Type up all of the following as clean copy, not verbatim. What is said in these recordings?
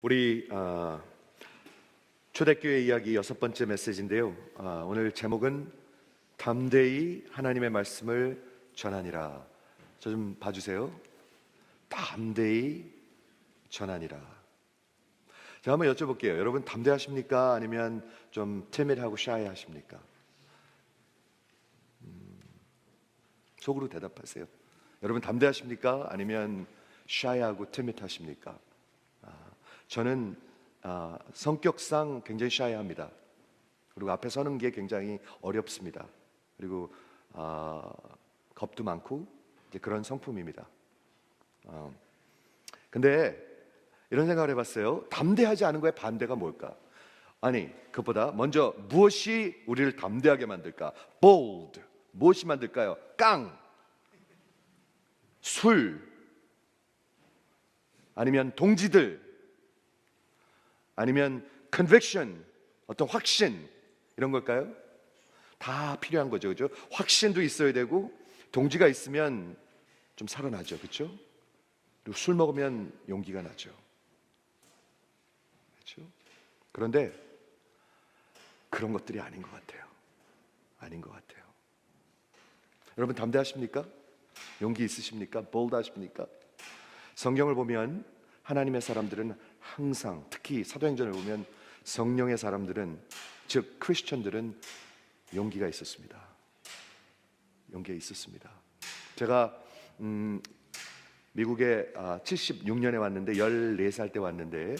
우리 초대교회 이야기 6번째 메시지인데요. 오늘 제목은 담대히 하나님의 말씀을 전하니라. 저 좀 봐주세요. 담대히 전하니라. 제가 한번 여쭤볼게요. 여러분 담대하십니까? 아니면 좀 timid하고 shy하십니까? 속으로 대답하세요. 여러분 담대하십니까? 아니면 shy하고 timid하십니까? 저는 성격상 굉장히 shy합니다. 그리고 앞에 서는 게 굉장히 어렵습니다. 그리고 겁도 많고 이제 그런 성품입니다. 근데 이런 생각을 해봤어요. 담대하지 않은 거의 반대가 뭘까? 아니, 그것보다 먼저 무엇이 우리를 담대하게 만들까? bold. 무엇이 만들까요? 깡, 술, 아니면 동지들, 아니면 conviction, 어떤 확신, 이런 걸까요? 다 필요한 거죠, 그죠? 확신도 있어야 되고 동지가 있으면 좀 살아나죠, 그렇죠? 그리고 술 먹으면 용기가 나죠, 그렇죠? 그런데 그런 것들이 아닌 것 같아요. 아닌 것 같아요. 여러분 담대하십니까? 용기 있으십니까? 볼드하십니까? 성경을 보면 하나님의 사람들은 항상, 특히 사도행전을 보면 성령의 사람들은, 즉 크리스천들은 용기가 있었습니다. 용기가 있었습니다. 제가 미국에 76년에 왔는데 14살 때 왔는데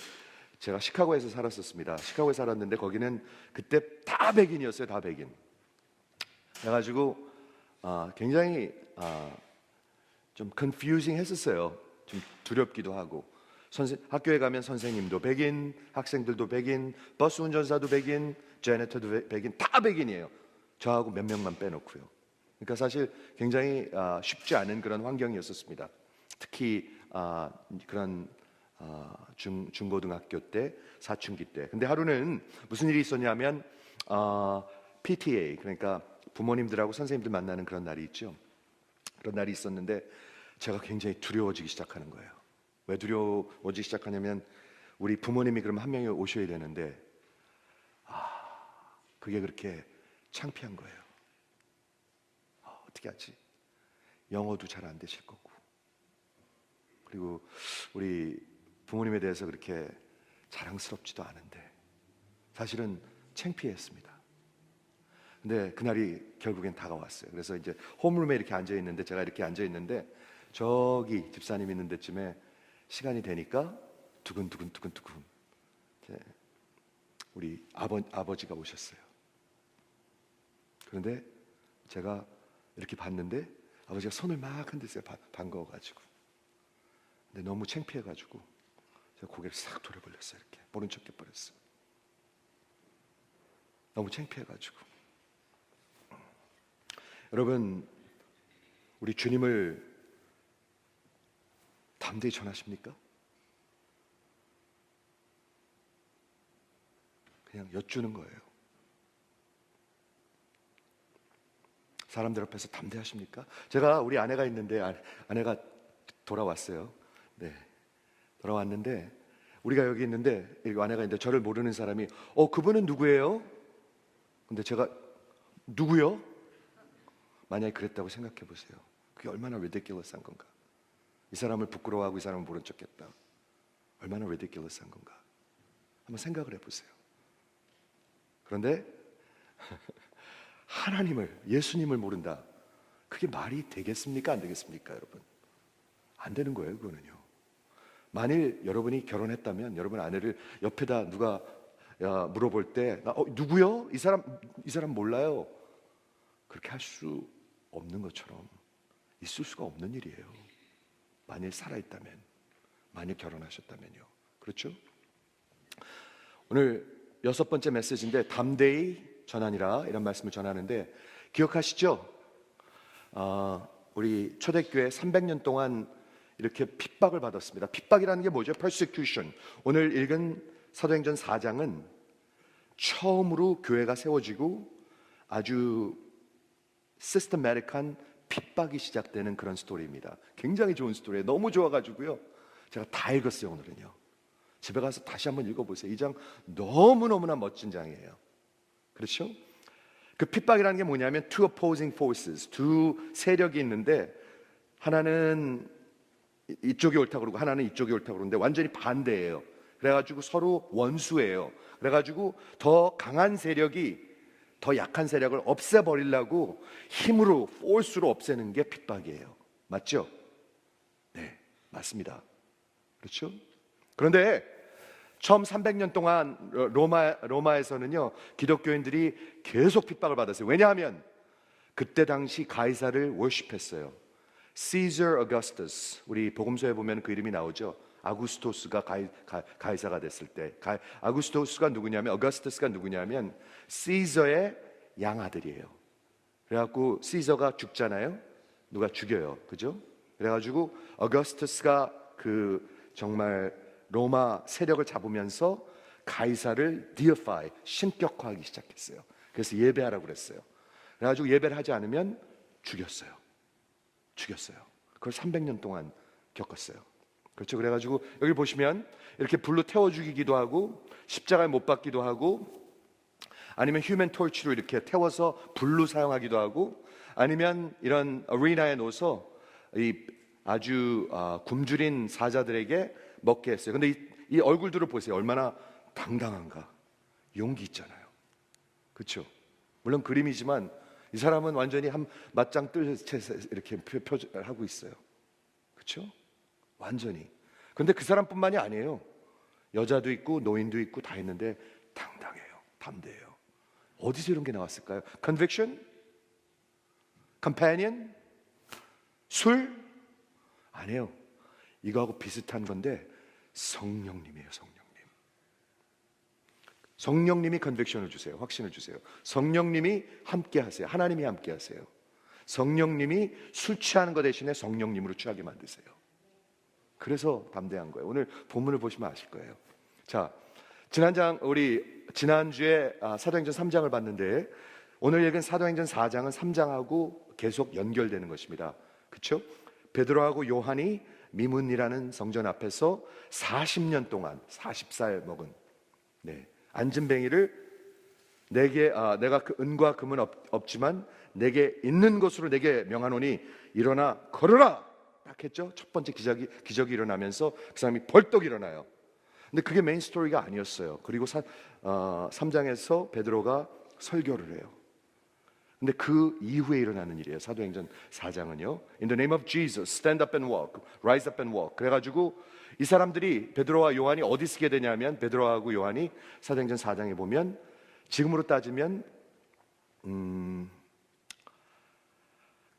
제가 시카고에서 살았었습니다. 시카고에 살았는데 거기는 그때 다 백인이었어요. 다 백인. 그래가지고 굉장히 좀 confusing 했었어요. 좀 두렵기도 하고. 학교에 가면 선생님도 백인, 학생들도 백인, 버스 운전사도 백인, 제네터도 백인, 다 백인이에요. 저하고 몇 명만 빼놓고요. 그러니까 사실 굉장히 쉽지 않은 그런 환경이었었습니다. 특히 그런 중고등학교 때, 사춘기 때. 근데 하루는 무슨 일이 있었냐면 PTA, 그러니까 부모님들하고 선생님들 만나는 그런 날이 있죠. 그런 날이 있었는데 제가 굉장히 두려워지기 시작하는 거예요. 왜 두려워지기 시작하냐면 우리 부모님이 그럼 한 명이 오셔야 되는데 그게 그렇게 창피한 거예요. 어떻게 하지? 영어도 잘 안 되실 거고, 그리고 우리 부모님에 대해서 그렇게 자랑스럽지도 않은데 사실은 창피했습니다. 근데 그날이 결국엔 다가왔어요. 그래서 이제 홈룸에 이렇게 앉아 있는데, 제가 이렇게 앉아 있는데 저기 집사님 있는 데쯤에 시간이 되니까 두근두근 우리 아버지가 오셨어요. 그런데 제가 이렇게 봤는데 아버지가 손을 막 흔드세요. 반가워가지고. 근데 너무 창피해가지고 제가 고개를 싹 돌려버렸어요. 이렇게 모른 척 해버렸어요. 너무 창피해가지고. 여러분, 우리 주님을 담대히 전하십니까? 그냥 여쭈는 거예요. 사람들 앞에서 담대하십니까? 제가 우리 아내가 있는데 아내가 돌아왔어요. 네, 돌아왔는데 우리가 여기 있는데 여기 아내가 있는데 저를 모르는 사람이 그분은 누구예요? 근데 제가 누구요? 만약에 그랬다고 생각해 보세요. 그게 얼마나 ridiculous한 건가? 이 사람을 부끄러워하고 이 사람을 모른 척했다. 얼마나 ridiculous한 건가? 한번 생각을 해보세요. 그런데 하나님을, 예수님을 모른다. 그게 말이 되겠습니까? 안 되겠습니까? 여러분, 안 되는 거예요. 그거는요. 만일 여러분이 결혼했다면 여러분 아내를 옆에다 누가 물어볼 때 누구요? 이 사람 몰라요. 그렇게 할 수 없는 것처럼 있을 수가 없는 일이에요. 만일 살아있다면, 만일 결혼하셨다면요. 그렇죠? 오늘 6번째 메시지인데 담대히 전하니라, 이런 말씀을 전하는데 기억하시죠? 우리 초대교회 300년 동안 이렇게 핍박을 받았습니다. 핍박이라는 게 뭐죠? persecution. 오늘 읽은 사도행전 4장은 처음으로 교회가 세워지고 아주 시스테매틱한 핍박이 시작되는 그런 스토리입니다. 굉장히 좋은 스토리예요. 너무 좋아가지고요, 제가 다 읽었어요. 오늘은요. 집에 가서 다시 한번 읽어보세요. 이 장 너무너무나 멋진 장이에요. 그렇죠? 그 핍박이라는 게 뭐냐면 two opposing forces, 두 세력이 있는데 하나는 이쪽이 옳다고 그러고 하나는 이쪽이 옳다고 그러는데 완전히 반대예요. 그래가지고 서로 원수예요. 그래가지고 더 강한 세력이 더 약한 세력을 없애버리려고 힘으로, force로 없애는 게 핍박이에요. 맞죠? 네, 맞습니다. 그렇죠? 그런데 처음 300년 동안 로마에서는요 기독교인들이 계속 핍박을 받았어요. 왜냐하면 그때 당시 가이사를 워십했어요. Caesar Augustus, 우리 복음서에 보면 그 이름이 나오죠. 아구스토스가 가이사가 됐을 때, 아구스토스가 누구냐면, 어거스터스가 누구냐면 시저의 양아들이에요. 그래갖고 시저가 죽잖아요. 누가 죽여요, 그죠? 그래가지고 어거스터스가 그 정말 로마 세력을 잡으면서 가이사를 deify, 신격화하기 시작했어요. 그래서 예배하라고 그랬어요. 그래가지고 예배를 하지 않으면 죽였어요. 그걸 300년 동안 겪었어요. 그렇죠? 그래가지고 여기 보시면 이렇게 불로 태워 죽이기도 하고 십자가에 못 박기도 하고 아니면 휴먼 토치로 이렇게 태워서 불로 사용하기도 하고 아니면 이런 어리나에 놓아서 이 아주 굶주린 사자들에게 먹게 했어요. 근데 이 얼굴들을 보세요. 얼마나 당당한가. 용기 있잖아요. 그렇죠? 물론 그림이지만 이 사람은 완전히 한 맞짱 뜰 채 이렇게 하고 있어요. 그렇죠? 완전히. 그런데 그 사람뿐만이 아니에요. 여자도 있고 노인도 있고 다 있는데 당당해요. 담대해요. 어디서 이런 게 나왔을까요? Conviction? Companion? 술? 아니에요. 이거하고 비슷한 건데 성령님이에요. 성령님이 컨빅션을 주세요. 확신을 주세요. 성령님이 함께 하세요. 하나님이 함께 하세요. 성령님이 술 취하는 것 대신에 성령님으로 취하게 만드세요. 그래서 담대한 거예요. 오늘 본문을 보시면 아실 거예요. 자, 지난주에 사도행전 3장을 봤는데 오늘 읽은 사도행전 4장은 3장하고 계속 연결되는 것입니다. 그렇죠? 베드로하고 요한이 미문이라는 성전 앞에서 40년 동안 40살 먹은 안진뱅이를 내가 그 은과 금은 없지만 내게 있는 것으로 내게 명하노니 일어나 걸어라 딱 했죠. 첫 번째 기적이 일어나면서 그 사람이 벌떡 일어나요. 근데 그게 메인 스토리가 아니었어요. 그리고 3장에서 베드로가 설교를 해요. 근데 그 이후에 일어나는 일이에요. 사도행전 4장은요. In the name of Jesus, stand up and walk, rise up and walk. 그래가지고 이 사람들이 베드로와 요한이 어디 쓰게 되냐면 베드로하고 요한이 사도행전 4장에 보면 지금으로 따지면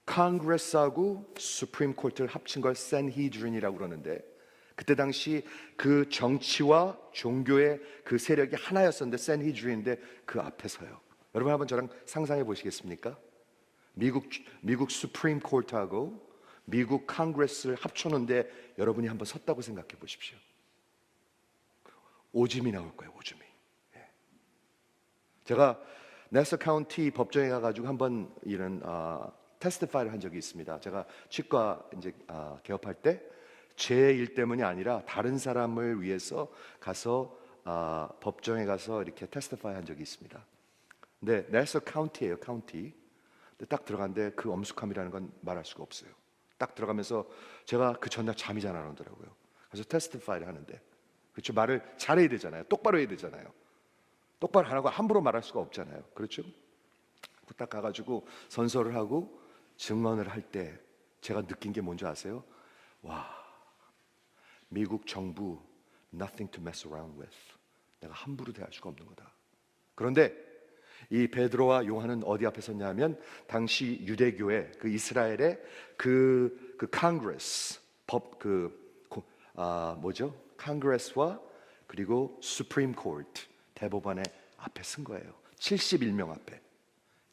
컨그레스하고 수프림 코트를 합친 걸 산헤드린이라고 그러는데 그때 당시 그 정치와 종교의 그 세력이 하나였었는데 산헤드린인데 그 앞에 서요. 여러분 한번 저랑 상상해 보시겠습니까? 미국 수프림 코트하고 미국 컨그레스를 합쳐놓는데 여러분이 한번 섰다고 생각해 보십시오. 오줌이 나올 거예요. 오줌이. 제가 네서 카운티 법정에 가가지고 한번 이런 테스티파이를 한 적이 있습니다. 제가 치과 이제 개업할 때 제 일 때문이 아니라 다른 사람을 위해서 가서 법정에 가서 이렇게 테스티파이 한 적이 있습니다. 근데 네서 카운티예요, 카운티. 근데 딱 들어갔는데 그 엄숙함이라는 건 말할 수가 없어요. 딱 들어가면서 제가 그 전날 잠이 잘 안 오더라고요. 그래서 테스티파이를 하는데 그렇죠, 말을 잘해야 되잖아요. 똑바로 해야 되잖아요. 똑바로 안 하고 함부로 말할 수가 없잖아요. 그렇죠? 딱 가가지고 선서를 하고 증언을 할 때 제가 느낀 게 뭔지 아세요? 와, 미국 정부 nothing to mess around with. 내가 함부로 대할 수가 없는 거다. 그런데 이 베드로와 요한은 어디 앞에 섰냐면 당시 유대교회 그 이스라엘의 그 컨그레스 컨그레스와 그리고 수프림 코트 대법원의 앞에 쓴 거예요. 71명 앞에.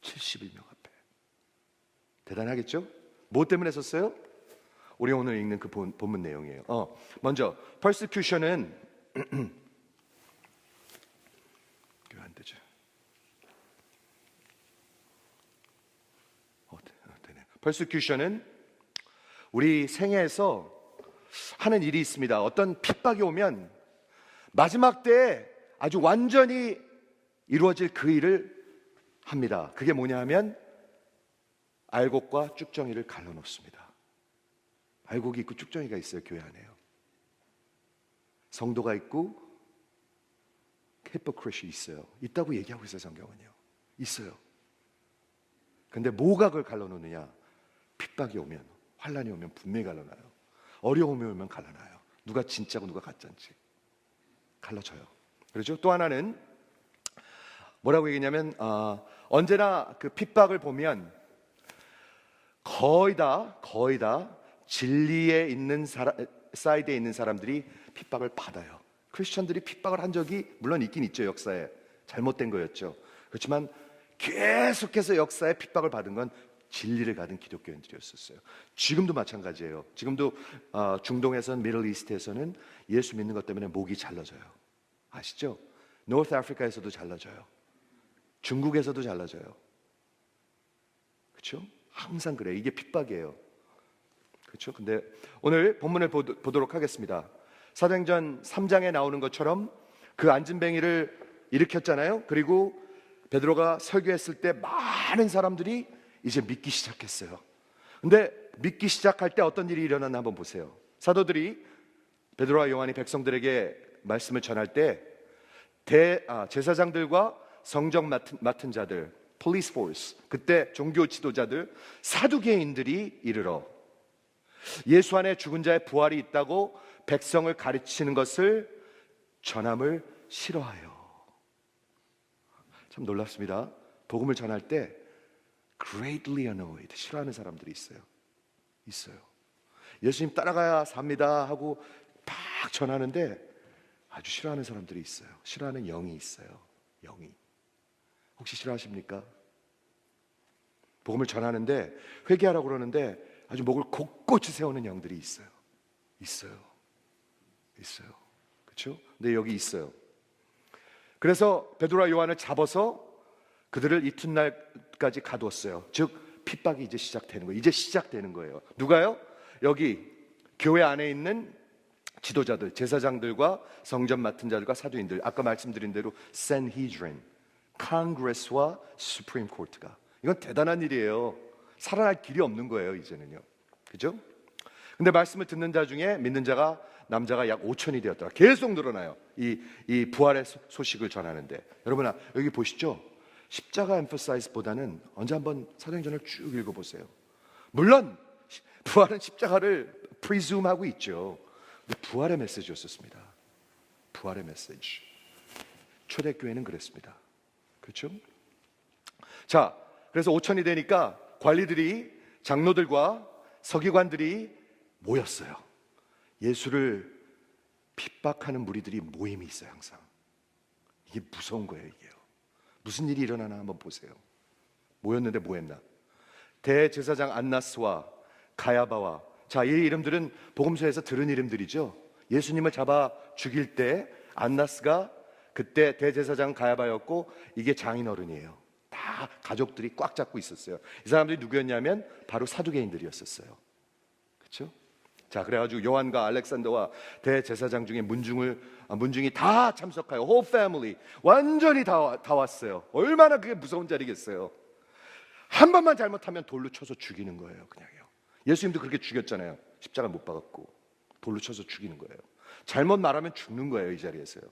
71명 앞에. 대단하겠죠? 뭐 때문에 썼어요? 우리 오늘 읽는 그 본문 내용이에요. 먼저 persecution은 이거 안 되죠. 되네. persecution은 우리 생애에서 하는 일이 있습니다. 어떤 핍박이 오면 마지막 때에 아주 완전히 이루어질 그 일을 합니다. 그게 뭐냐 하면 알곡과 쭉정이를 갈라놓습니다. 알곡이 있고 쭉정이가 있어요. 교회 안에요. 성도가 있고 히포크리시 있어요. 있다고 얘기하고 있어요. 성경은요. 있어요. 근데 뭐가 그걸 갈라놓느냐? 핍박이 오면, 환난이 오면 분명히 갈라놔요. 어려움이 오면 갈라놔요. 누가 진짜고 누가 가짜인지 갈라져요. 그렇죠? 또 하나는 뭐라고 얘기냐면 언제나 그 핍박을 보면 거의 다 진리에 있는 사이드에 있는 사람들이 핍박을 받아요. 크리스천들이 핍박을 한 적이 물론 있긴 있죠. 역사에 잘못된 거였죠. 그렇지만 계속해서 역사에 핍박을 받은 건 진리를 가진 기독교인들이었었어요. 지금도 마찬가지예요. 지금도 중동에서는 미들 이스트에서는 예수 믿는 것 때문에 목이 잘라져요. 아시죠? 노스 아프리카에서도 잘라져요. 중국에서도 잘라져요. 그렇죠? 항상 그래요. 이게 핍박이에요. 그렇죠? 근데 오늘 본문을 보도록 하겠습니다. 사도행전 3장에 나오는 것처럼 그 안진뱅이를 일으켰잖아요. 그리고 베드로가 설교했을 때 많은 사람들이 이제 믿기 시작했어요. 근데 믿기 시작할 때 어떤 일이 일어났나 한번 보세요. 사도들이 베드로와 요한이 백성들에게 말씀을 전할 때 제사장들과 성적 맡은 자들, police force, 그때 종교 지도자들, 사두개인들이 이르러 예수 안에 죽은 자의 부활이 있다고 백성을 가르치는 것을 전함을 싫어하여. 참 놀랍습니다. 복음을 전할 때 greatly annoyed, 싫어하는 사람들이 있어요. 예수님 따라가야 삽니다 하고 막 전하는데 아주 싫어하는 사람들이 있어요. 싫어하는 영이 있어요. 영이. 혹시 싫어하십니까? 복음을 전하는데 회개하라고 그러는데 아주 목을 곳곳이 세우는 영들이 있어요. 그렇죠? 근데 여기 있어요. 그래서 베드로와 요한을 잡아서 그들을 이튿날까지 가두었어요. 즉 핍박이 이제 시작되는 거예요. 누가요? 여기 교회 안에 있는 지도자들, 제사장들과 성전 맡은 자들과 사두인들, 아까 말씀드린 대로 Sanhedrin, Congress와 Supreme Court가, 이건 대단한 일이에요. 살아날 길이 없는 거예요, 이제는요. 그죠? 근데 말씀을 듣는 자 중에 믿는 자가 남자가 약 5천이 되었더라. 계속 늘어나요. 이 부활의 소식을 전하는데. 여러분 여기 보시죠. 십자가 엠퍼사이즈보다는 언제 한번 사도행전을 쭉 읽어보세요. 물론 부활은 십자가를 프리즘하고 있죠. 근데 부활의 메시지였었습니다. 부활의 메시지. 초대교회는 그랬습니다. 그렇죠? 자, 그래서 5천이 되니까 관리들이, 장로들과 서기관들이 모였어요. 예수를 핍박하는 무리들이 모임이 있어요. 항상. 이게 무서운 거예요. 이게요. 무슨 일이 일어나나 한번 보세요. 모였는데 뭐 했나? 대제사장 안나스와 가야바와, 자, 이 이름들은 복음서에서 들은 이름들이죠. 예수님을 잡아 죽일 때 안나스가 그때 대제사장 가야바였고, 이게 장인어른이에요. 다 가족들이 꽉 잡고 있었어요. 이 사람들이 누구였냐면 바로 사두개인들이었었어요. 그렇죠? 자, 그래가지고 요한과 알렉산더와 대제사장 중에 문중이 다 참석하여 whole family 완전히 다 왔어요. 얼마나 그게 무서운 자리겠어요. 한 번만 잘못하면 돌로 쳐서 죽이는 거예요. 그냥요. 예수님도 그렇게 죽였잖아요. 십자가 못 박았고 돌로 쳐서 죽이는 거예요. 잘못 말하면 죽는 거예요. 이 자리에서요.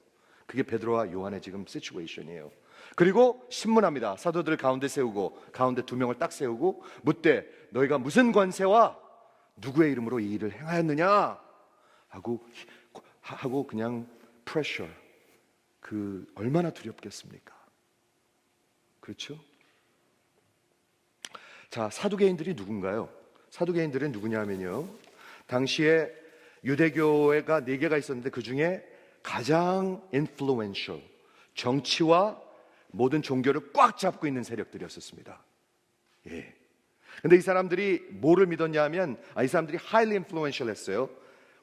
그게 베드로와 요한의 지금 시츄에이션이에요. 그리고 신문합니다. 사도들을 가운데 세우고, 가운데 2명을 딱 세우고 묻되 너희가 무슨 권세와 누구의 이름으로 이 일을 행하였느냐 하고 그냥 프레셔. 그 얼마나 두렵겠습니까? 그렇죠? 자, 사두개인들이 누군가요? 사두개인들은 누구냐면요, 당시에 유대교회가 4개가 있었는데 그 중에 가장 influential, 정치와 모든 종교를 꽉 잡고 있는 세력들이었습니다. 예. 근데 이 사람들이 뭐를 믿었냐 하면, 이 사람들이 highly influential 했어요.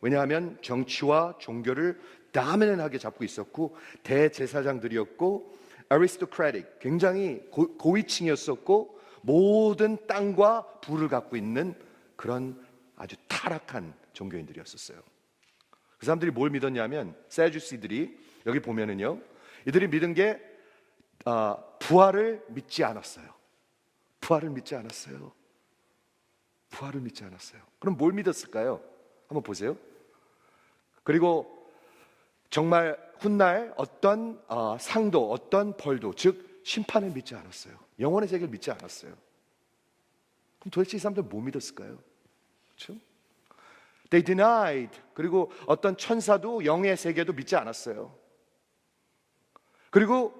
왜냐하면 정치와 종교를 dominant하게 잡고 있었고, 대제사장들이었고, aristocratic, 굉장히 고위층이었었고, 모든 땅과 부를 갖고 있는 그런 아주 타락한 종교인들이었었어요. 그 사람들이 뭘 믿었냐면, 세주시들이 여기 보면은요, 이들이 믿은 게 부활을 믿지 않았어요. 부활을 믿지 않았어요. 부활을 믿지 않았어요. 그럼 뭘 믿었을까요? 한번 보세요. 그리고 정말 훗날 어떤 상도, 어떤 벌도, 즉 심판을 믿지 않았어요. 영원의 세계를 믿지 않았어요. 그럼 도대체 이 사람들 뭐 믿었을까요? 그렇죠? They denied. 그리고 어떤 천사도 영의 세계도 믿지 않았어요. 그리고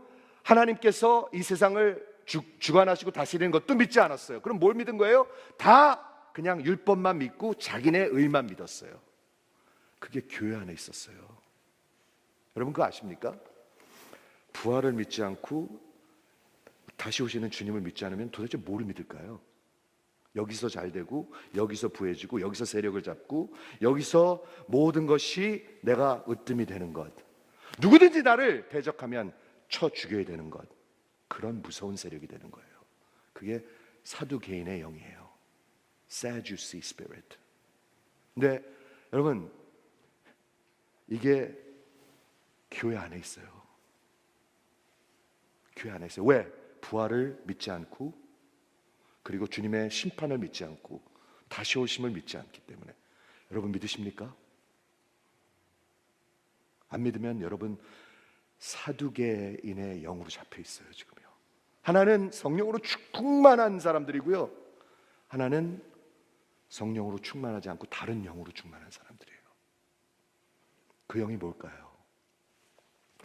하나님께서 이 세상을 주관하시고 다스리는 것도 믿지 않았어요. 그럼 뭘 믿은 거예요? 다 그냥 율법만 믿고 자기네 의만 믿었어요. 그게 교회 안에 있었어요. 여러분 그거 아십니까? 부활을 믿지 않고 다시 오시는 주님을 믿지 않으면 도대체 뭐를 믿을까요? 여기서 잘 되고, 여기서 부해지고, 여기서 세력을 잡고, 여기서 모든 것이 내가 으뜸이 되는 것, 누구든지 나를 대적하면 쳐 죽여야 되는 것, 그런 무서운 세력이 되는 거예요. 그게 사두개인의 영이에요. Sadducee spirit. 근데 여러분, 이게 교회 안에 있어요. 교회 안에 있어요. 왜? 부활을 믿지 않고, 그리고 주님의 심판을 믿지 않고, 다시 오심을 믿지 않기 때문에. 여러분 믿으십니까? 안 믿으면 여러분 사두개인의 영으로 잡혀 있어요. 지금요. 하나는 성령으로 충만한 사람들이고요, 하나는 성령으로 충만하지 않고 다른 영으로 충만한 사람들이에요. 그 영이 뭘까요?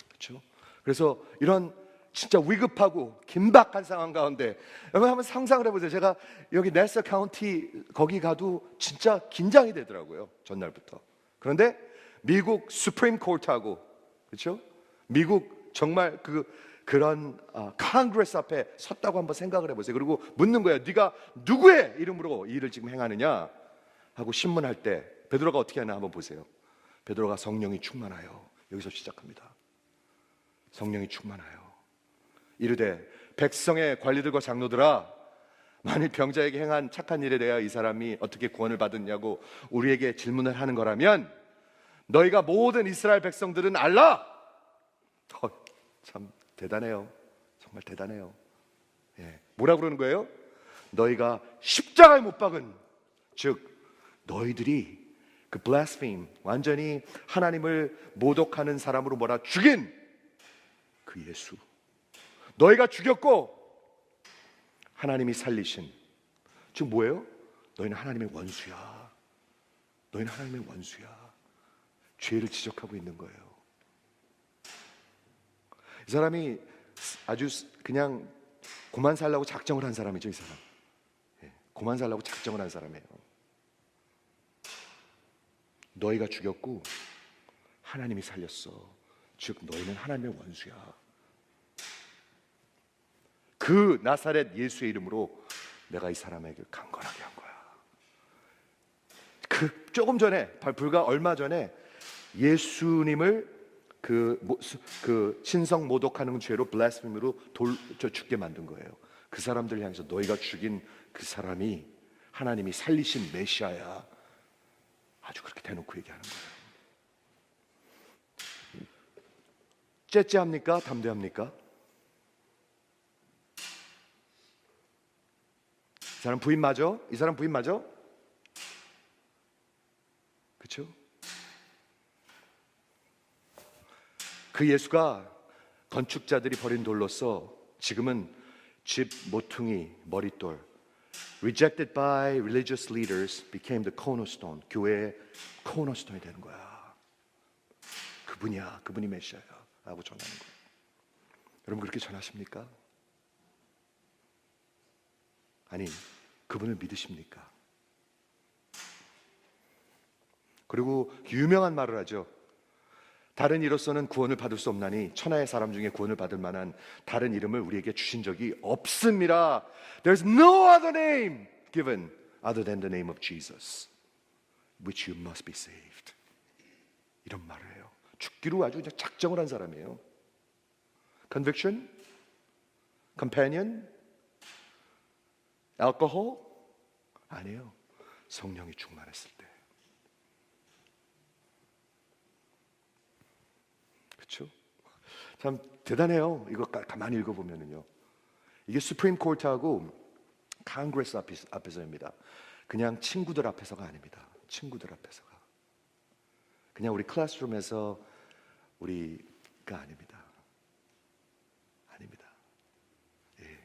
그렇죠? 그래서 이런 진짜 위급하고 긴박한 상황 가운데, 여러분 한번 상상을 해보세요. 제가 여기 네서 카운티 거기 가도 진짜 긴장이 되더라고요, 전날부터. 그런데 미국 수프림 코트하고, 그렇죠? 미국 정말 그런 컨그레스 앞에 섰다고 한번 생각을 해보세요. 그리고 묻는 거예요. 네가 누구의 이름으로 이 일을 지금 행하느냐 하고 신문할 때 베드로가 어떻게 하나 한번 보세요. 베드로가 성령이 충만하여, 여기서 시작합니다. 성령이 충만하여 이르되 백성의 관리들과 장로들아, 만일 병자에게 행한 착한 일에 대하여 이 사람이 어떻게 구원을 받았냐고 우리에게 질문을 하는 거라면 너희가 모든 이스라엘 백성들은 알라. 참 대단해요. 정말 대단해요. 예. 뭐라 그러는 거예요? 너희가 십자가에 못 박은, 즉 너희들이 그 blaspheme, 완전히 하나님을 모독하는 사람으로 몰아 죽인 그 예수, 너희가 죽였고 하나님이 살리신, 즉 뭐예요? 너희는 하나님의 원수야. 너희는 하나님의 원수야. 죄를 지적하고 있는 거예요. 이 사람이 아주 그냥 고만 살라고 작정을 한 사람이죠. 이 사람, 예, 고만 살라고 작정을 한 사람이에요. 너희가 죽였고 하나님이 살렸어. 즉 너희는 하나님의 원수야. 그 나사렛 예수의 이름으로 내가 이 사람에게 강건하게 한 거야. 그 조금 전에, 불과 얼마 전에 예수님을 그 신성 모독하는 죄로 블라스페미로 죽게 만든 거예요. 그 사람들 향해서 너희가 죽인 그 사람이 하나님이 살리신 메시아야. 아주 그렇게 대놓고 얘기하는 거예요. 째째합니까? 담대합니까? 이 사람 부인 맞아? 이 사람 부인 맞아? 그렇죠? 그 예수가 건축자들이 버린 돌로서 지금은 집 모퉁이, 머릿돌, rejected by religious leaders, became the cornerstone. 교회의 cornerstone이 되는 거야. 그분이야, 그분이 메시아야 라고 전하는 거예요. 여러분 그렇게 전하십니까? 아니, 그분을 믿으십니까? 그리고 유명한 말을 하죠. 다른 이로서는 구원을 받을 수 없나니 천하의 사람 중에 구원을 받을 만한 다른 이름을 우리에게 주신 적이 없습니다. There's no other name given other than the name of Jesus, which you must be saved. 이런 말을 해요. 죽기로 아주 작정을 한 사람이에요. Conviction, companion, alcohol? 아니에요. 성령이 충만했을 때. 그렇죠? 참 대단해요. 이거 가만히 읽어보면은요. 이게 수프림 코트하고 카нг레스 앞에서입니다. 그냥 친구들 앞에서가 아닙니다. 친구들 앞에서가. 그냥 우리 클래스룸에서 우리가 아닙니다. 아닙니다. 예.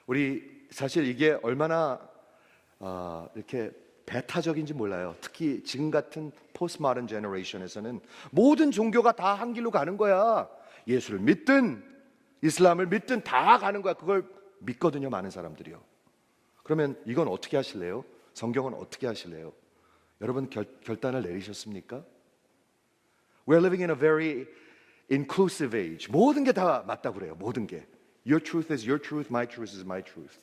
우리 사실 이게 얼마나 이렇게 배타적인지 몰라요. 특히 지금 같은 포스트 모던 제너레이션에서는 모든 종교가 다 한 길로 가는 거야. 예수를 믿든 이슬람을 믿든 다 가는 거야. 그걸 믿거든요, 많은 사람들이요. 그러면 이건 어떻게 하실래요? 성경은 어떻게 하실래요? 여러분 결단을 내리셨습니까? We're living in a very inclusive age. 모든 게 다 맞다고 그래요. 모든 게. Your truth is your truth, my truth is my truth.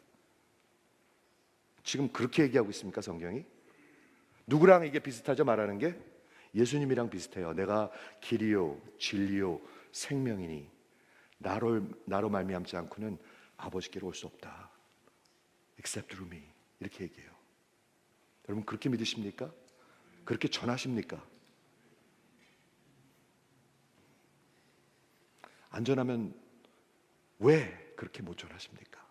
지금 그렇게 얘기하고 있습니까, 성경이? 누구랑 이게 비슷하죠? 말하는 게 예수님이랑 비슷해요. 내가 길이요 진리요 생명이니 나로 말미암지 않고는 아버지께로 올 수 없다. Except through me. 이렇게 얘기해요. 여러분 그렇게 믿으십니까? 그렇게 전하십니까? 안전하면 왜 그렇게 못 전하십니까?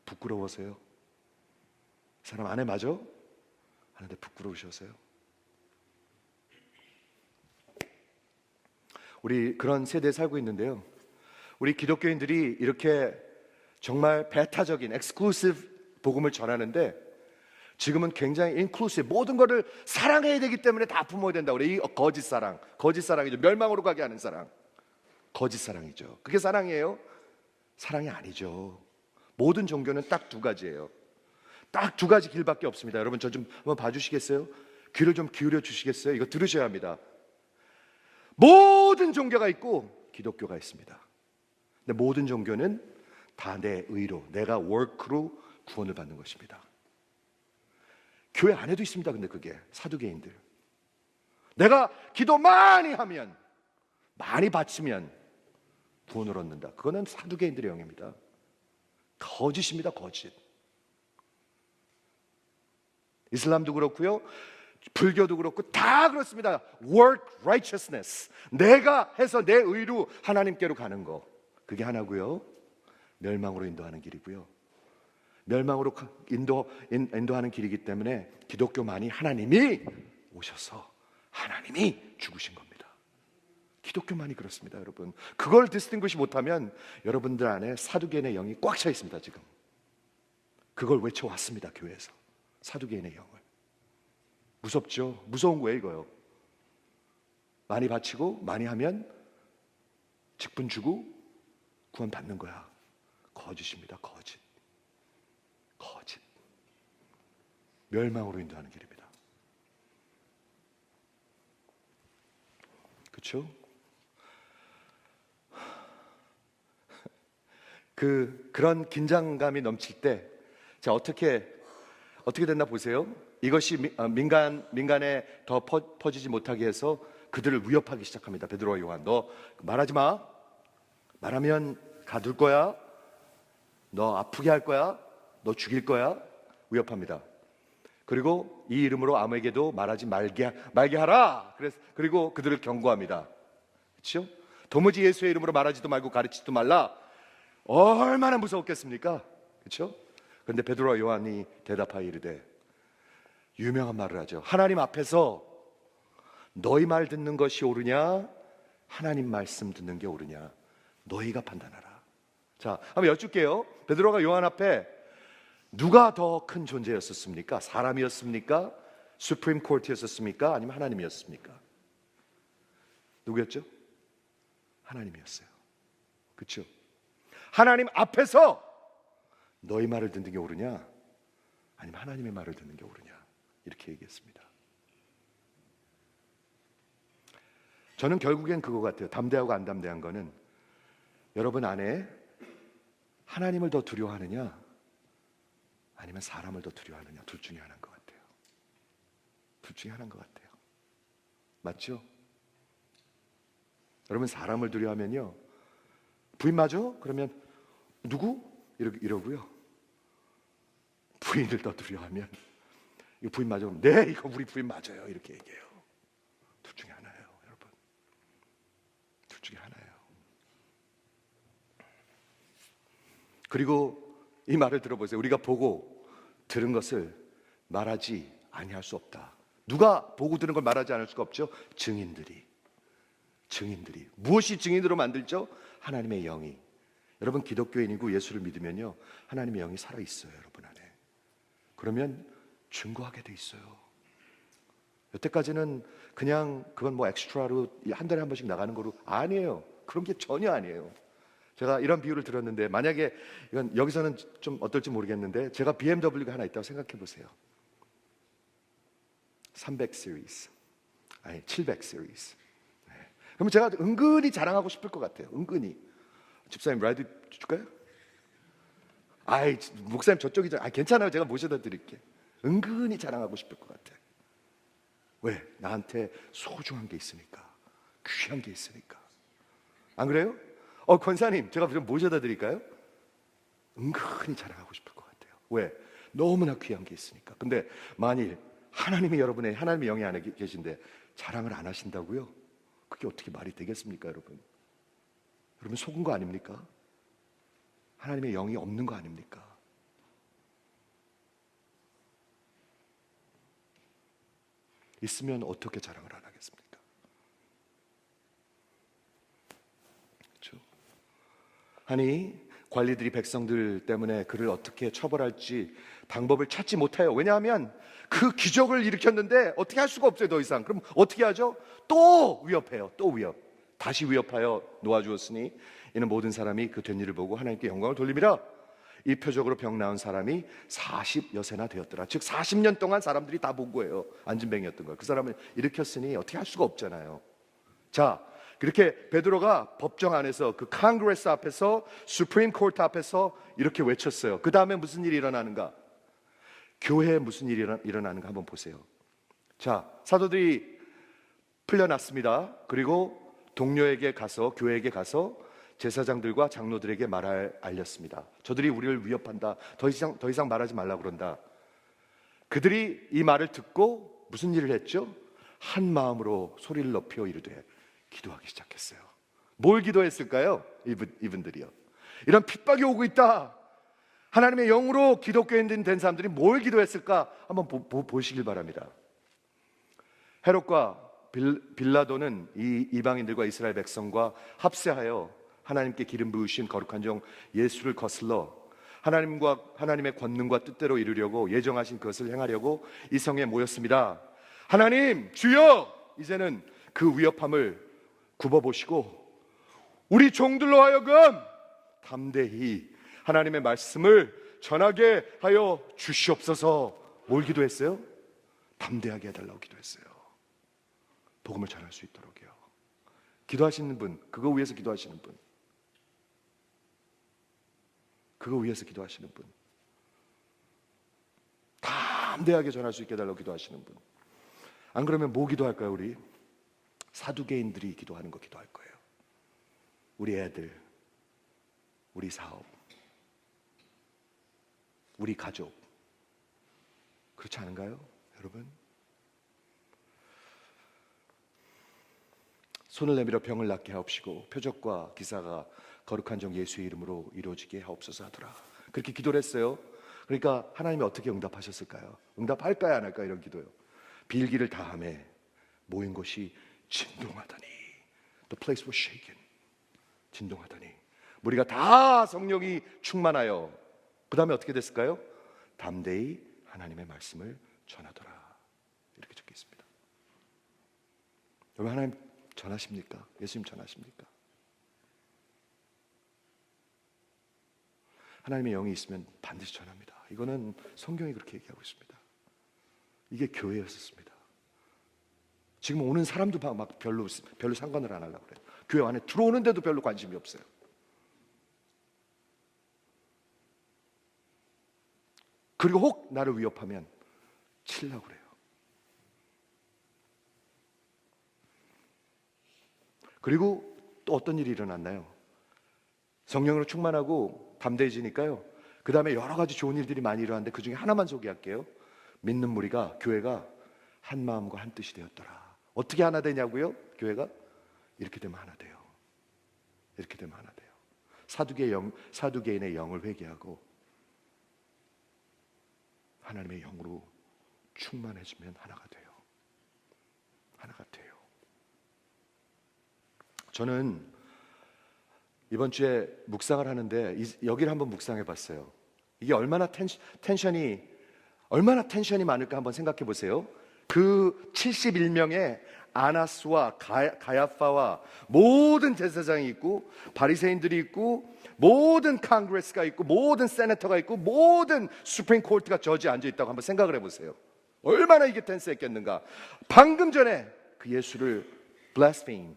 부끄러워서요? 사람 아내 맞아? 하는데 부끄러우셔서요? 우리 그런 세대에 살고 있는데요. 우리 기독교인들이 이렇게 정말 배타적인 엑스클루시브 복음을 전하는데 지금은 굉장히 인클루시브 모든 것을 사랑해야 되기 때문에 다 품어야 된다고 그래요. 이 거짓 사랑, 거짓 사랑이죠. 멸망으로 가게 하는 사랑, 거짓 사랑이죠. 그게 사랑이에요? 사랑이 아니죠. 모든 종교는 딱 두 가지예요. 딱 두 가지 길밖에 없습니다. 여러분 저 좀 한번 봐주시겠어요? 귀를 좀 기울여 주시겠어요? 이거 들으셔야 합니다. 모든 종교가 있고 기독교가 있습니다. 근데 모든 종교는 다 내 의로, 내가 워크로 구원을 받는 것입니다. 교회 안에도 있습니다. 근데 그게 사두개인들. 내가 기도 많이 하면, 많이 바치면 구원을 얻는다. 그거는 사두개인들의 영입니다. 거짓입니다. 거짓. 이슬람도 그렇고요, 불교도 그렇고 다 그렇습니다. Work righteousness. 내가 해서 내 의로 하나님께로 가는 거. 그게 하나고요. 멸망으로 인도하는 길이고요. 멸망으로 인도하는 길이기 때문에 기독교만이 하나님이 오셔서 하나님이 죽으신 겁니다. 기독교만이 그렇습니다, 여러분. 그걸 디스팅구시 못하면 여러분들 안에 사두개인의 영이 꽉 차 있습니다, 지금. 그걸 외쳐왔습니다, 교회에서. 사두개인의 영을. 무섭죠? 무서운 거예요, 이거요. 많이 바치고 많이 하면 직분 주고 구원 받는 거야. 거짓입니다, 거짓. 거짓. 멸망으로 인도하는 길입니다. 그렇죠? 그런 긴장감이 넘칠 때, 자 어떻게 됐나 보세요. 이것이 민간에 더 퍼지지 못하게 해서 그들을 위협하기 시작합니다. 베드로와 요한, 너 말하지 마. 말하면 가둘 거야. 너 아프게 할 거야. 너 죽일 거야. 위협합니다. 그리고 이 이름으로 아무에게도 말하지 말게 하라. 그리고 그들을 경고합니다. 그렇죠? 도무지 예수의 이름으로 말하지도 말고 가르치지도 말라. 얼마나 무서웠겠습니까? 그렇죠? 그런데 베드로와 요한이 대답하여 이르되, 유명한 말을 하죠. 하나님 앞에서 너희 말 듣는 것이 옳으냐, 하나님 말씀 듣는 게 옳으냐, 너희가 판단하라. 자, 한번 여쭙게요. 베드로가 요한 앞에 누가 더 큰 존재였었습니까? 사람이었습니까? 수프림 코트였었습니까? 아니면 하나님이었습니까? 누구였죠? 하나님이었어요. 그렇죠? 하나님 앞에서 너희 말을 듣는 게 옳으냐, 아니면 하나님의 말을 듣는 게 옳으냐, 이렇게 얘기했습니다. 저는 결국엔 그거 같아요. 담대하고 안 담대한 거는 여러분 안에 하나님을 더 두려워하느냐, 아니면 사람을 더 두려워하느냐, 둘 중에 하나인 것 같아요. 둘 중에 하나인 것 같아요. 맞죠? 여러분 사람을 두려워하면요, 부인 맞아? 그러면 누구? 이러고요. 부인을 더 두려워하면, 이거 부인 맞아? 네, 이거 우리 부인 맞아요. 이렇게 얘기해요. 둘 중에 하나예요, 여러분. 둘 중에 하나예요. 그리고 이 말을 들어보세요. 우리가 보고 들은 것을 말하지 아니할 수 없다. 누가 보고 들은 걸 말하지 않을 수가 없죠? 증인들이. 무엇이 증인으로 만들죠? 하나님의 영이. 여러분 기독교인이고 예수를 믿으면요, 하나님의 영이 살아있어요, 여러분 안에. 그러면 증거하게 돼 있어요. 여태까지는 그냥 그건 뭐 엑스트라로 한 달에 한 번씩 나가는 거로, 아니에요. 그런 게 전혀 아니에요. 제가 이런 비유를 들었는데, 만약에 이건 여기서는 좀 어떨지 모르겠는데, 제가 BMW가 하나 있다고 생각해 보세요. 300 시리즈, 아니 700 시리즈. 네. 그러면 제가 은근히 자랑하고 싶을 것 같아요. 은근히. 집사님 라이드 줄까요? 아이, 목사님 저쪽이죠. 아, 괜찮아요. 제가 모셔다 드릴게. 은근히 자랑하고 싶을 것 같아. 왜? 나한테 소중한 게 있으니까, 귀한 게 있으니까. 안 그래요? 권사님, 제가 좀 모셔다 드릴까요? 은근히 자랑하고 싶을 것 같아요. 왜? 너무나 귀한 게 있으니까. 근데 만일 하나님이 여러분의, 하나님의 영이 안에 계신데 자랑을 안 하신다고요? 그게 어떻게 말이 되겠습니까, 여러분? 여러분 속은 거 아닙니까? 하나님의 영이 없는 거 아닙니까? 있으면 어떻게 자랑을 안 하겠습니까? 그렇죠? 아니, 관리들이 백성들 때문에 그를 어떻게 처벌할지 방법을 찾지 못해요. 왜냐하면 그 기적을 일으켰는데 어떻게 할 수가 없어요, 더 이상. 그럼 어떻게 하죠? 또 위협해요. 또 위협. 다시 위협하여 놓아주었으니 이는 모든 사람이 그 된 일을 보고 하나님께 영광을 돌림이라. 이 표적으로 병 나은 사람이 40여세나 되었더라. 즉 40년 동안 사람들이 다 본 거예요. 안진뱅이였던 거예요. 그 사람을 일으켰으니 어떻게 할 수가 없잖아요. 자, 그렇게 베드로가 법정 안에서, 그 콩그레스 앞에서, 수프림 코트 앞에서 이렇게 외쳤어요. 그 다음에 무슨 일이 일어나는가? 교회에 무슨 일이 일어나는가 한번 보세요. 자, 사도들이 풀려났습니다. 그리고 동료에게 가서, 교회에게 가서 제사장들과 장로들에게 알렸습니다. 저들이 우리를 위협한다. 더 이상 말하지 말라 그런다. 그들이 이 말을 듣고 무슨 일을 했죠? 한 마음으로 소리를 높여 이르되 기도하기 시작했어요. 뭘 기도했을까요? 이분들이요. 이런 핍박이 오고 있다. 하나님의 영으로 기독교인 된 사람들이 뭘 기도했을까? 한번 보시길 바랍니다. 헤롯과 빌라도는 이 이방인들과 이스라엘 백성과 합세하여 하나님께 기름 부으신 거룩한 종 예수를 거슬러 하나님과 하나님의 권능과 뜻대로 이루려고 예정하신 것을 행하려고 이 성에 모였습니다. 하나님, 주여, 이제는 그 위협함을 굽어보시고 우리 종들로 하여금 담대히 하나님의 말씀을 전하게 하여 주시옵소서. 뭘 기도했어요? 담대하게 해달라고 기도했어요. 복음을 전할 수 있도록요. 기도하시는 분, 그거 위해서 기도하시는 분, 그거 위해서 기도하시는 분, 담대하게 전할 수 있게 해달라고 기도하시는 분. 안 그러면 뭐 기도할까요? 우리 사두개인들이 기도하는 거 기도할 거예요. 우리 애들, 우리 사업, 우리 가족. 그렇지 않은가요, 여러분? 손을 내밀어 병을 낫게 하옵시고 표적과 기사가 거룩한 종 예수의 이름으로 이루어지게 하옵소서 하더라. 그렇게 기도를 했어요. 그러니까 하나님이 어떻게 응답하셨을까요? 응답할까요, 안 할까요? 이런 기도요. 빌기를 다함에 모인 곳이 진동하더니, The place was shaken. 진동하더니 무리가 다 성령이 충만하여, 그 다음에 어떻게 됐을까요? 담대히 하나님의 말씀을 전하더라. 이렇게 적혀 있습니다. 여러분, 하나님 전하십니까? 예수님 전하십니까? 하나님의 영이 있으면 반드시 전합니다. 이거는 성경이 그렇게 얘기하고 있습니다. 이게 교회였었습니다. 지금 오는 사람도 막 별로 상관을 안 하려고 그래요. 교회 안에 들어오는데도 별로 관심이 없어요. 그리고 혹 나를 위협하면 치려고 그래요. 그리고 또 어떤 일이 일어났나요? 성령으로 충만하고 담대해지니까요, 그 다음에 여러 가지 좋은 일들이 많이 일어났는데 그 중에 하나만 소개할게요. 믿는 무리가, 교회가 한 마음과 한 뜻이 되었더라. 어떻게 하나 되냐고요? 교회가 이렇게 되면 하나 돼요. 이렇게 되면 하나 돼요. 사두개인의 영을 회개하고 하나님의 영으로 충만해지면 하나가 돼요. 하나가 돼요. 저는 이번 주에 묵상을 하는데 여기를 한번 묵상해 봤어요. 이게 얼마나 텐션이 많을까 한번 생각해 보세요. 그 71명의 아나스와 가야파와 모든 제사장이 있고 바리새인들이 있고 모든 콩그레스가 있고 모든 세네터가 있고 모든 수프림 코트가 저지에 앉아 있다고 한번 생각을 해보세요. 얼마나 이게 텐스했겠는가. 방금 전에 그 예수를 blaspheme,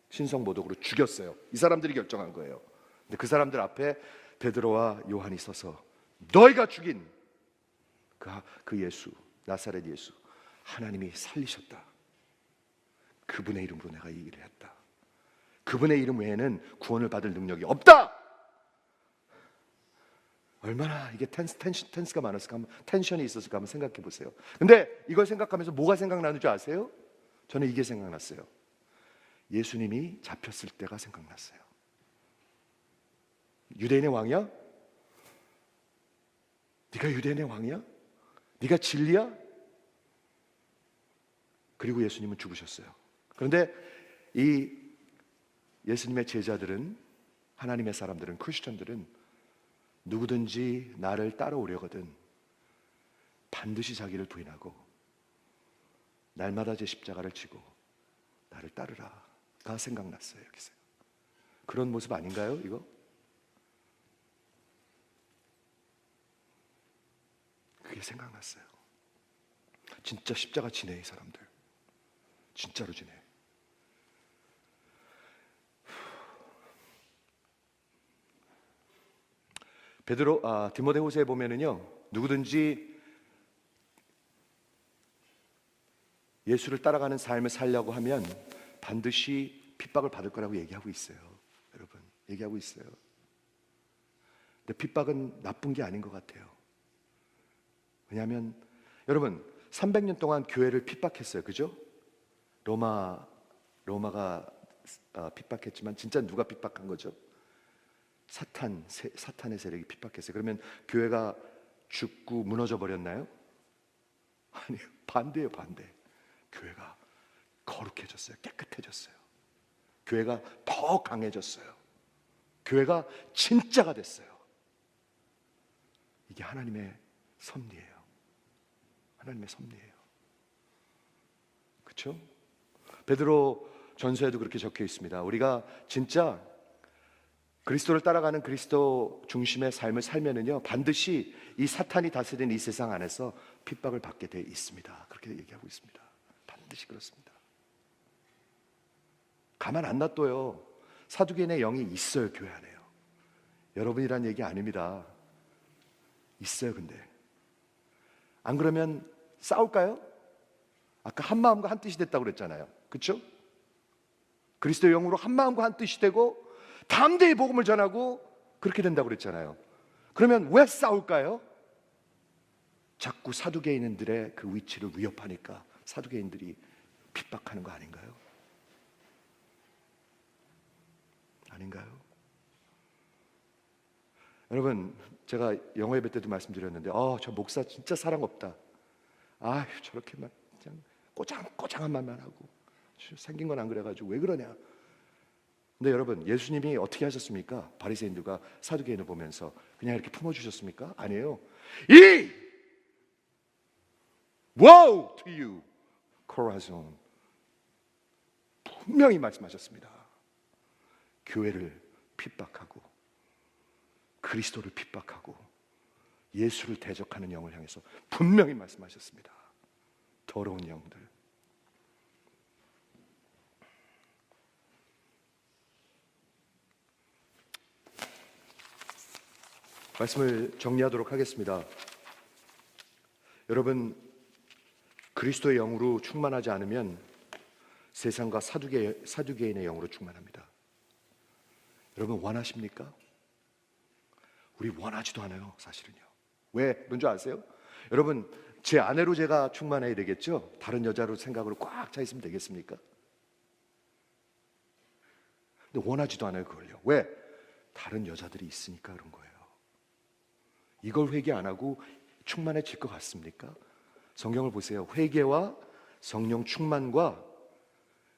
신성모독으로 죽였어요. 이 사람들이 결정한 거예요. 근데 그 사람들 앞에 베드로와 요한이 서서 너희가 죽인 그 예수, 나사렛 예수, 하나님이 살리셨다. 그분의 이름으로 내가 이 일을 했다. 그분의 이름 외에는 구원을 받을 능력이 없다. 얼마나 이게 텐스가 많았을까, 텐션이 있었을까 한번 생각해 보세요. 근데 이걸 생각하면서 뭐가 생각나는 줄 아세요? 저는 이게 생각났어요. 예수님이 잡혔을 때가 생각났어요. 유대인의 왕이야? 네가 유대인의 왕이야? 네가 진리야? 그리고 예수님은 죽으셨어요. 그런데 이 예수님의 제자들은, 하나님의 사람들은, 크리스천들은 누구든지 나를 따라오려거든 반드시 자기를 부인하고 날마다 제 십자가를 지고 나를 따르라가 생각났어요. 여기서 그런 모습 아닌가요? 이거? 그게 생각났어요. 진짜 십자가 지네, 이 사람들. 진짜로 지네. 디모데후서에 보면은요, 누구든지 예수를 따라가는 삶을 살려고 하면 반드시 핍박을 받을 거라고 얘기하고 있어요. 여러분, 얘기하고 있어요. 근데 핍박은 나쁜 게 아닌 것 같아요. 왜냐하면 여러분 300년 동안 교회를 핍박했어요. 그죠? 로마가 핍박했지만 진짜 누가 핍박한 거죠? 사탄의 세력이 핍박했어요. 그러면 교회가 죽고 무너져 버렸나요? 아니요. 반대예요, 반대. 교회가 거룩해졌어요. 깨끗해졌어요. 교회가 더 강해졌어요. 교회가 진짜가 됐어요. 이게 하나님의 섭리예요. 하나님의 섭리예요. 그렇죠? 베드로 전서에도 그렇게 적혀 있습니다. 우리가 진짜 그리스도를 따라가는 그리스도 중심의 삶을 살면은요, 반드시 이 사탄이 다스리는 이 세상 안에서 핍박을 받게 돼 있습니다. 그렇게 얘기하고 있습니다. 반드시 그렇습니다. 가만 안 놔둬요. 사두개인의 영이 있어요, 교회 안에요. 여러분이란 얘기 아닙니다. 있어요. 근데 안 그러면 싸울까요? 아까 한 마음과 한 뜻이 됐다고 그랬잖아요. 그렇죠? 그리스도의 영으로 한 마음과 한 뜻이 되고 담대히 복음을 전하고 그렇게 된다고 그랬잖아요. 그러면 왜 싸울까요? 자꾸 사두개인들의 그 위치를 위협하니까 사두개인들이 핍박하는 거 아닌가요? 아닌가요? 여러분, 제가 영어 예배 때도 말씀드렸는데 저 목사 진짜 사랑 없다. 저렇게만 그냥 꼬장꼬장한 말만 하고 생긴 건 안 그래가지고 왜 그러냐. 근데 여러분, 예수님이 어떻게 하셨습니까? 바리새인들과 사두개인을 보면서 그냥 이렇게 품어주셨습니까? 아니에요. Woe to you, Chorazin. 분명히 말씀하셨습니다. 교회를 핍박하고 그리스도를 핍박하고 예수를 대적하는 영을 향해서 분명히 말씀하셨습니다. 더러운 영들. 말씀을 정리하도록 하겠습니다. 여러분, 그리스도의 영으로 충만하지 않으면 세상과 사두개인의 영으로 충만합니다. 여러분, 원하십니까? 우리 원하지도 않아요, 사실은요. 왜? 그런 줄 아세요? 여러분, 제 아내로 제가 충만해야 되겠죠? 다른 여자로 생각으로 꽉 차 있으면 되겠습니까? 근데 원하지도 않아요, 그걸요. 왜? 다른 여자들이 있으니까 그런 거예요. 이걸 회개 안 하고 충만해질 것 같습니까? 성경을 보세요. 회개와 성령 충만과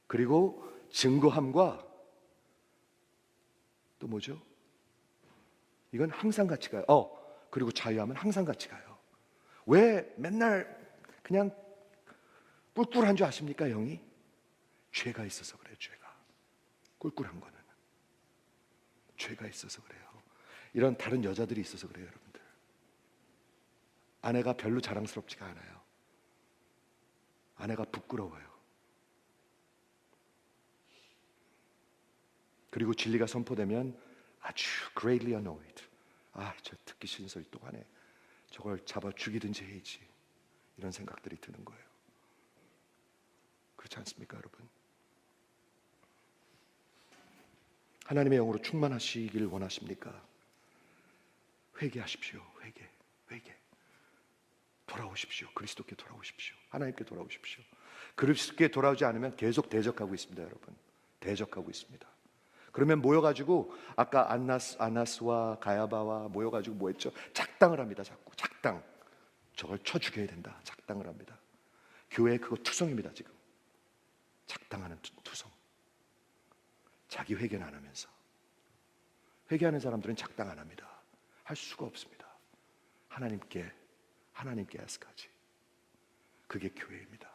그리고 증거함과 또 뭐죠? 이건 항상 같이 가요. 그리고 자유함은 항상 같이 가요. 왜 맨날 그냥 꿀꿀한 줄 아십니까, 영이? 죄가 있어서 그래요, 죄가. 꿀꿀한 거는. 죄가 있어서 그래요. 이런 다른 여자들이 있어서 그래요, 여러분들. 아내가 별로 자랑스럽지가 않아요. 아내가 부끄러워요. 그리고 진리가 선포되면 아주 greatly annoyed. 저 듣기 싫은 소리 또 하네. 저걸 잡아 죽이든지 해야지. 이런 생각들이 드는 거예요. 그렇지 않습니까, 여러분? 하나님의 영으로 충만하시길 원하십니까? 회개하십시오. 회개. 돌아오십시오. 그리스도께 돌아오십시오. 하나님께 돌아오십시오. 그리스도께 돌아오지 않으면 계속 대적하고 있습니다, 여러분. 대적하고 있습니다. 그러면 모여가지고 아까 아나스와 가야바와 모여가지고 뭐 했죠? 작당을 합니다. 자꾸 작당. 저걸 쳐 죽여야 된다. 작당을 합니다. 교회 그거 투성입니다. 지금 작당하는 투성. 자기 회개는 안 하면서. 회개하는 사람들은 작당 안 합니다. 할 수가 없습니다. 하나님께 야스까지. 그게 교회입니다.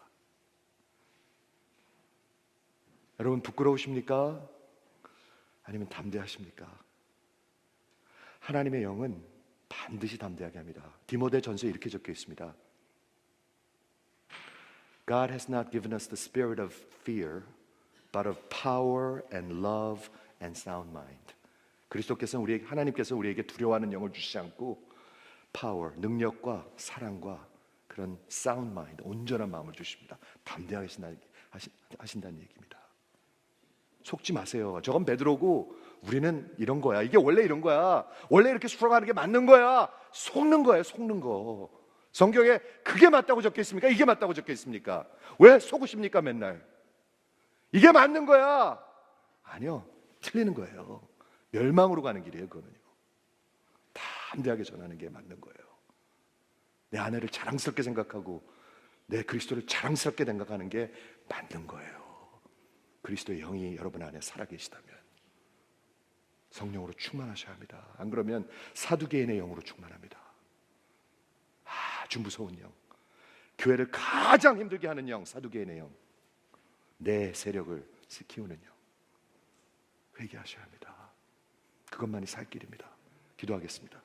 여러분 부끄러우십니까? 아니면 담대하십니까? 하나님의 영은 반드시 담대하게 합니다. 디모데 전서에 이렇게 적혀 있습니다. God has not given us the spirit of fear, but of power and love and sound mind. 하나님께서 우리에게 두려워하는 영을 주시지 않고 파워, 능력과 사랑과 그런 sound mind, 온전한 마음을 주십니다. 담대하게 하신다는 얘기입니다. 속지 마세요. 저건 베드로고 우리는 이런 거야. 이게 원래 이런 거야. 원래 이렇게 수락하는 게 맞는 거야. 속는 거예요. 속는 거. 성경에 그게 맞다고 적혀 있습니까? 이게 맞다고 적혀 있습니까? 왜 속으십니까 맨날? 이게 맞는 거야. 아니요. 틀리는 거예요. 멸망으로 가는 길이에요. 그거는요. 담대하게 전하는 게 맞는 거예요. 내 아내를 자랑스럽게 생각하고 내 그리스도를 자랑스럽게 생각하는 게 맞는 거예요. 그리스도의 영이 여러분 안에 살아계시다면 성령으로 충만하셔야 합니다. 안 그러면 사두개인의 영으로 충만합니다. 아주 무서운 영, 교회를 가장 힘들게 하는 영, 사두개인의 영, 내 세력을 키우는 영. 회개하셔야 합니다. 그것만이 살 길입니다. 기도하겠습니다.